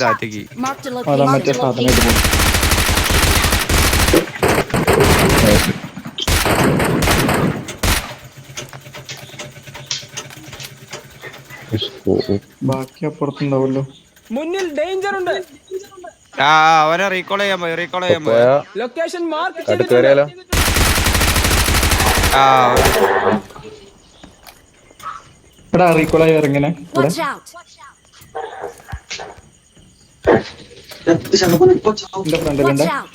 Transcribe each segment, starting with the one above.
Marked a അതാ location. മറ്റേ സാധനം ഇടുന്നു. ബാക്കി അപ്പുറത്തുണ്ടാവല്ലോ. മുന്നിൽ ഡേഞ്ചർ ഉണ്ട്. അവനെ റീകോൾ ചെയ്യാൻ പോയി. ലൊക്കേഷൻ മാർക്ക് ചെയ്തിട്ടുണ്ട്. എടാ റീകോളായി ഇറങ്ങനെ ഇവിടെ. Watch out! എന്റെ ഫ്രണ്ടിലുണ്ട്. Watch out!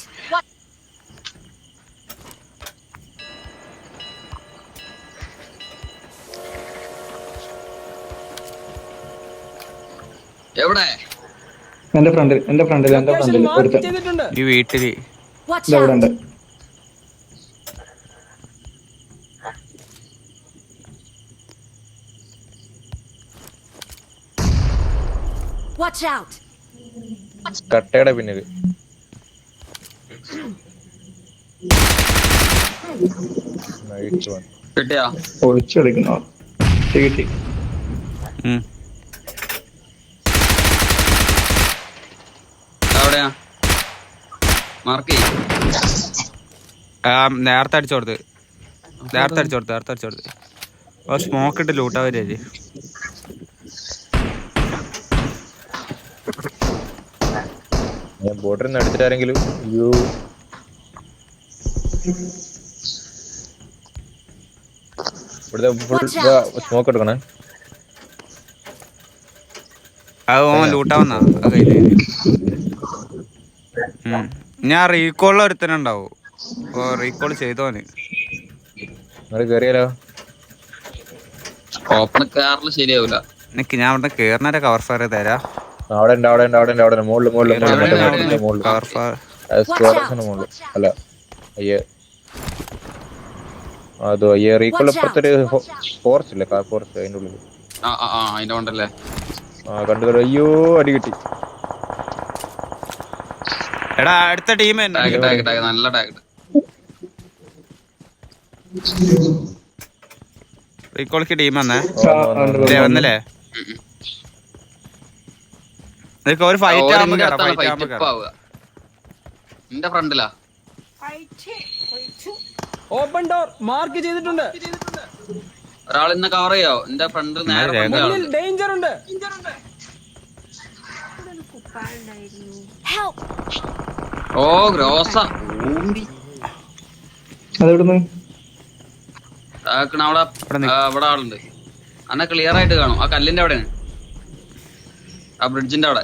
എവിടെ? എന്റെ ഫ്രണ്ടിൽ ലൊക്കേഷൻ മാർക്ക് ഒരുത്തൻ ചെയ്തിട്ടുണ്ട്. ഈ വീട്ടില് Watch ഇവിടെ out! ഉണ്ട്. Watch out! കട്ടയുടെ പിന്നില് കിട്ടിയാ? ഒളിച്ചു കളിക്കുന്നോ? കിട്ടി. എവിടെയാ മാർക്ക് ചെയ്യ? നേരത്തെ അടിച്ചു കൊടുത്ത് സ്മോക്ക് ഇട്ട് ലൂട്ടാവര്. ഞാൻ ബോർഡറിൽ നിന്ന് എടുത്തിട്ടാരെങ്കിലും ഇവിടുത്തെ സ്മോക്ക് എടുക്കണേ. അത് ലൂട്ടാവുന്ന ഞാൻ റീകോളിൽ ഒരുത്തനുണ്ടാവും. റീകോൾ ചെയ്തോന് കേറിയാലോ? ഓപ്പൺ കാറിൽ ശരിയാവൂല. എനിക്ക് ഞാൻ അവിടെ കേറുന്നവരെ കവർ ഫയർ തരാം. അവിടെ ഉണ്ട് മുകളിൽ കവർ ഫയർ അല്ല അയ്യേ അതോ റീകോൾ ഇപ്പുറത്തൊരു ഫോറസ്റ്റ് ഇല്ലേ, കാർ ഫോറസ്റ്റ്, അതിന്റെ ഉള്ളിൽ. അതിന്റെ കൊണ്ടല്ലേ കണ്ടു. അയ്യോ അടി കിട്ടി. എടാ അടുത്ത ടീം നല്ല ടാഗ്. റീകോളിക്ക് ടീം വന്നല്ലേ. ഒരു ഫൈറ്റ് ആവുമ്പോ എന്റെ ഫ്രണ്ടിലാ. ഓപ്പൺ ഡോർ മാർക്ക് ചെയ്തിട്ടുണ്ട്. ഒരാൾ ഇന്ന് കവർ ചെയ്യോ? എന്റെ ഫ്രണ്ടിൽ നേരെ മുന്നിൽ ഡേഞ്ചർ ഉണ്ട്. Help! ഓ ഗ്രോസ അതെവിടുന്ന്? അവിടെ ആളുണ്ട്. അന്നെ ക്ലിയർ ആയിട്ട് കാണും. ആ കല്ലിന്റെ അവിടെയാണ്, ആ ബ്രിഡ്ജിന്റെ അവിടെ.